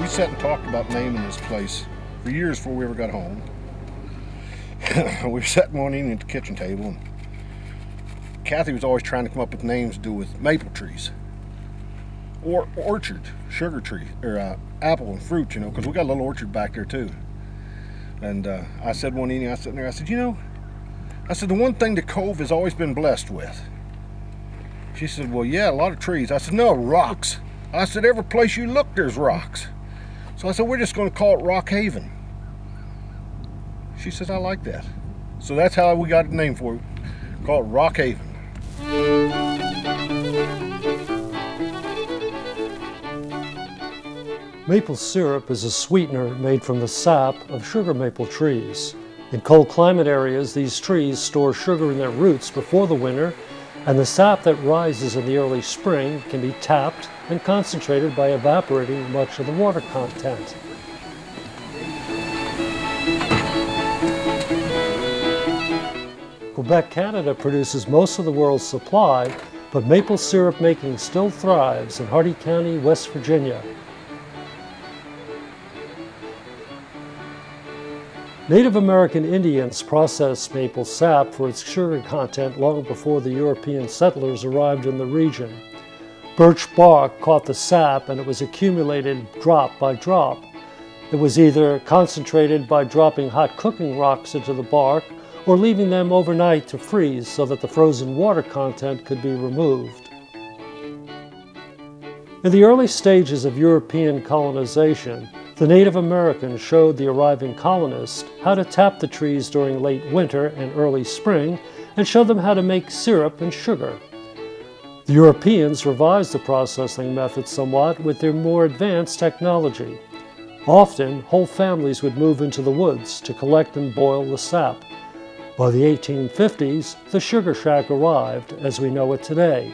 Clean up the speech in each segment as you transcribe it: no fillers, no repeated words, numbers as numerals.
sat and talked about naming this place for years before we ever got home. We were sitting one evening at the kitchen table, and Kathy was always trying to come up with names to do with maple trees or orchard, sugar tree, or apple and fruit, you know, because we got a little orchard back there too. And I said one evening, I was sitting there, I said, you know, I said, the one thing the Cove has always been blessed with. She said, well, yeah, a lot of trees. I said, no, rocks. I said, every place you look, there's rocks. So I said, we're just going to call it Rock Haven. She says, I like that. So that's how we got a name for it. Call it Rock Haven. Maple syrup is a sweetener made from the sap of sugar maple trees. In cold climate areas, these trees store sugar in their roots before the winter, and the sap that rises in the early spring can be tapped and concentrated by evaporating much of the water content. Quebec, Canada produces most of the world's supply, but maple syrup making still thrives in Hardy County, West Virginia. Native American Indians processed maple sap for its sugar content long before the European settlers arrived in the region. Birch bark caught the sap and it was accumulated drop by drop. It was either concentrated by dropping hot cooking rocks into the bark or leaving them overnight to freeze so that the frozen water content could be removed. In the early stages of European colonization, the Native Americans showed the arriving colonists how to tap the trees during late winter and early spring and showed them how to make syrup and sugar. The Europeans revised the processing method somewhat with their more advanced technology. Often, whole families would move into the woods to collect and boil the sap. By the 1850s, the sugar shack arrived as we know it today.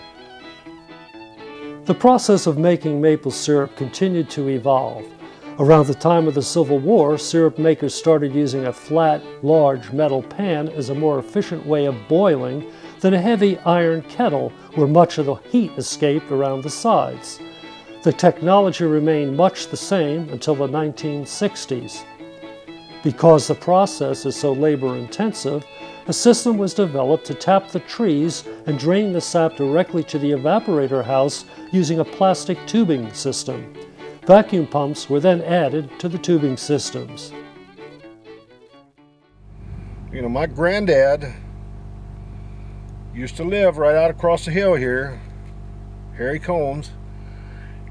The process of making maple syrup continued to evolve. Around the time of the Civil War, syrup makers started using a flat, large metal pan as a more efficient way of boiling than a heavy iron kettle where much of the heat escaped around the sides. The technology remained much the same until the 1960s. Because the process is so labor-intensive, a system was developed to tap the trees and drain the sap directly to the evaporator house using a plastic tubing system. Vacuum pumps were then added to the tubing systems. You know, my granddad used to live right out across the hill here, Harry Combs,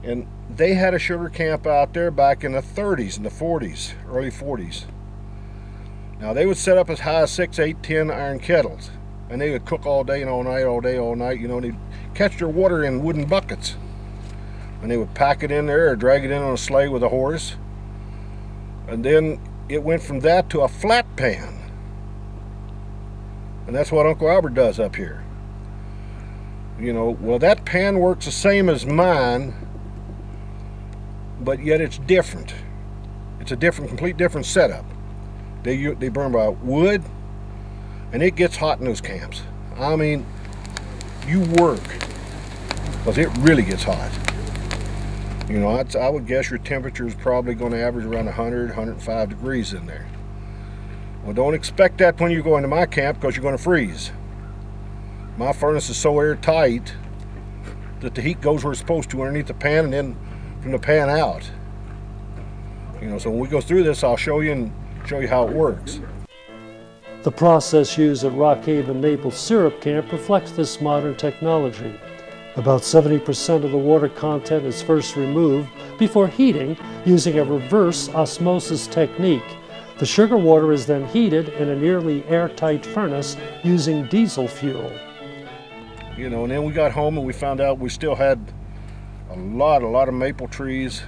and they had a sugar camp out there back in the 30s and the 40s, early 40s. Now they would set up as high as 6, 8, 10 iron kettles, and they would cook all day and all night, all day, all night. You know, they'd catch their water in wooden buckets, and they would pack it in there or drag it in on a sleigh with a horse. And then it went from that to a flat pan, and that's what Uncle Albert does up here. You know, well, that pan works the same as mine, but yet it's different. It's a complete different setup. They burn by wood, and it gets hot in those camps. I mean, you work, because it really gets hot. You know, I would guess your temperature is probably going to average around 100, 105 degrees in there. Well, don't expect that when you go into my camp, because you're going to freeze. My furnace is so airtight that the heat goes where it's supposed to underneath the pan and then from the pan out. You know, so when we go through this, I'll show you how it works. The process used at Rock Haven Maple Syrup Camp reflects this modern technology. About 70% of the water content is first removed before heating using a reverse osmosis technique. The sugar water is then heated in a nearly airtight furnace using diesel fuel. You know, and then we got home and we found out we still had a lot of maple trees,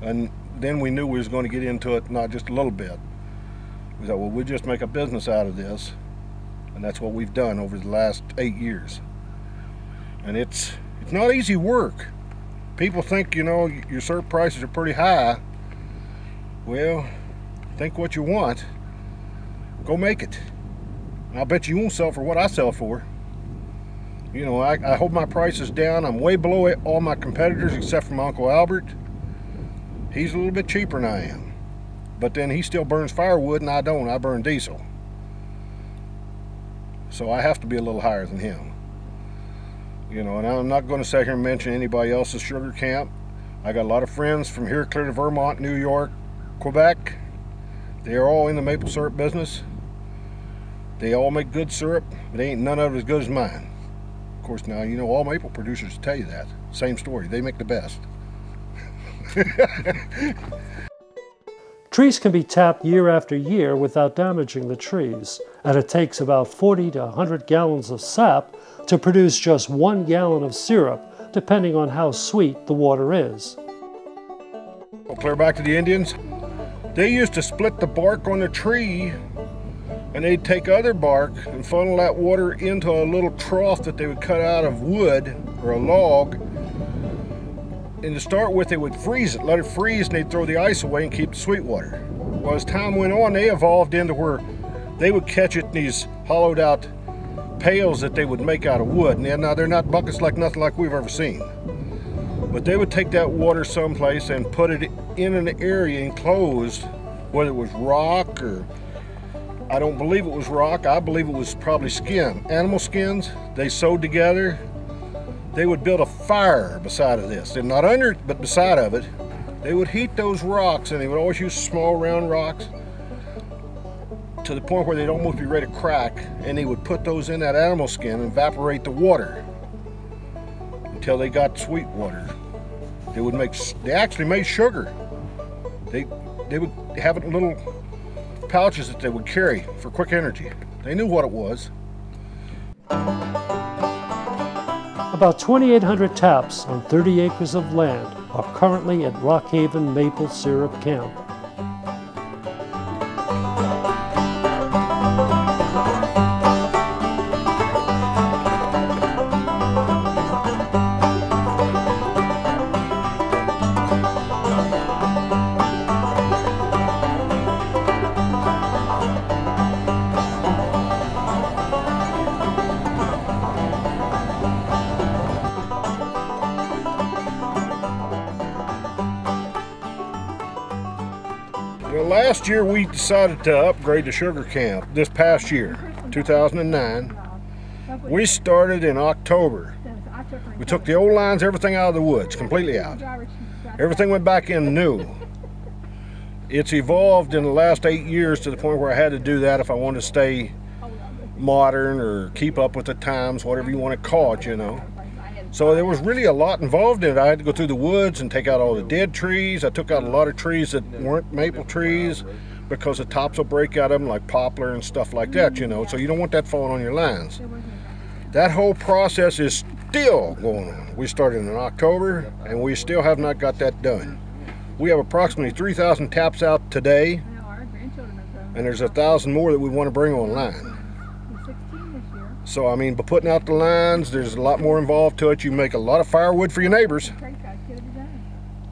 and then we knew we was going to get into it, not just a little bit. We thought, well, we'll just make a business out of this, and that's what we've done over the last 8 years. And it's not easy work. People think, you know, your syrup prices are pretty high. Well, think what you want. Go make it. I'll bet you won't sell for what I sell for. You know, I hold my prices down. I'm way below all my competitors except for my Uncle Albert. He's a little bit cheaper than I am. But then he still burns firewood and I don't. I burn diesel. So I have to be a little higher than him. You know, and I'm not going to sit here and mention anybody else's sugar camp. I got a lot of friends from here clear to Vermont, New York, Quebec. They are all in the maple syrup business. They all make good syrup, but ain't none of it as good as mine. Of course, now, you know, all maple producers tell you that. Same story. They make the best. Trees can be tapped year after year without damaging the trees, and it takes about 40 to 100 gallons of sap to produce just 1 gallon of syrup, depending on how sweet the water is. We'll clear back to the Indians. They used to split the bark on the tree, and they'd take other bark and funnel that water into a little trough that they would cut out of wood or a log. And to start with, they would freeze it, let it freeze, and they'd throw the ice away and keep the sweet water. Well, as time went on, they evolved into where they would catch it in these hollowed out pails that they would make out of wood. And now they're not buckets like nothing like we've ever seen. But they would take that water someplace and put it in an area enclosed, whether it was rock or, I don't believe it was rock, I believe it was probably skin. Animal skins, they sewed together. They would build a fire beside of this, and not under it, but beside of it. They would heat those rocks, and they would always use small round rocks to the point where they'd almost be ready to crack, and they would put those in that animal skin and evaporate the water until they got sweet water. They actually made sugar. They would have it in little pouches that they would carry for quick energy. They knew what it was. About 2,800 taps on 30 acres of land are currently at Rockhaven Maple Syrup Camp. Well, last year we decided to upgrade the sugar camp. This past year, 2009, we started in October. We took the old lines, everything out of the woods, completely out. Everything went back in new. It's evolved in the last 8 years to the point where I had to do that if I wanted to stay modern or keep up with the times, whatever you want to call it, you know. So there was really a lot involved in it. I had to go through the woods and take out all the dead trees. I took out a lot of trees that weren't maple trees because the tops will break out of them, like poplar and stuff like that, you know. So you don't want that falling on your lines. That whole process is still going on. We started in October and we still have not got that done. We have approximately 3,000 taps out today, and there's 1,000 more that we want to bring online. So, I mean, by putting out the lines, there's a lot more involved to it. You make a lot of firewood for your neighbors,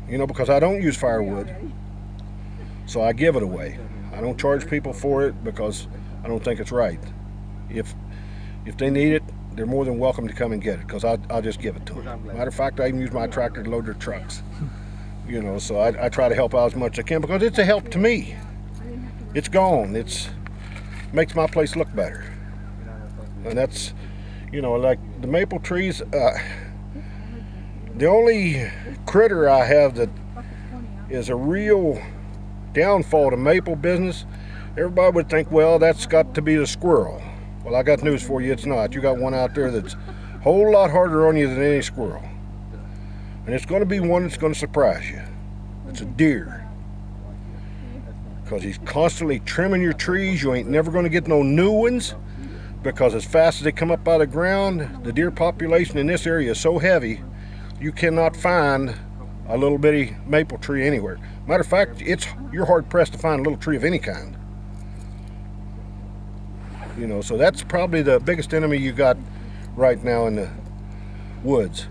you know, because I don't use firewood. So I give it away. I don't charge people for it because I don't think it's right. If they need it, they're more than welcome to come and get it, because I'll just give it to them. Matter of fact, I even use my tractor to load their trucks. You know, so I try to help out as much as I can because it's a help to me. It's gone. It makes my place look better. And that's, you know, like the maple trees, the only critter I have that is a real downfall to maple business, everybody would think, well, that's got to be the squirrel. Well, I got news for you, it's not. You got one out there that's a whole lot harder on you than any squirrel. And it's going to be one that's going to surprise you. It's a deer. Because he's constantly trimming your trees. You ain't never going to get no new ones, because as fast as they come up out of the ground, the deer population in this area is so heavy, you cannot find a little bitty maple tree anywhere. Matter of fact, you're hard pressed to find a little tree of any kind. You know, so that's probably the biggest enemy you got right now in the woods.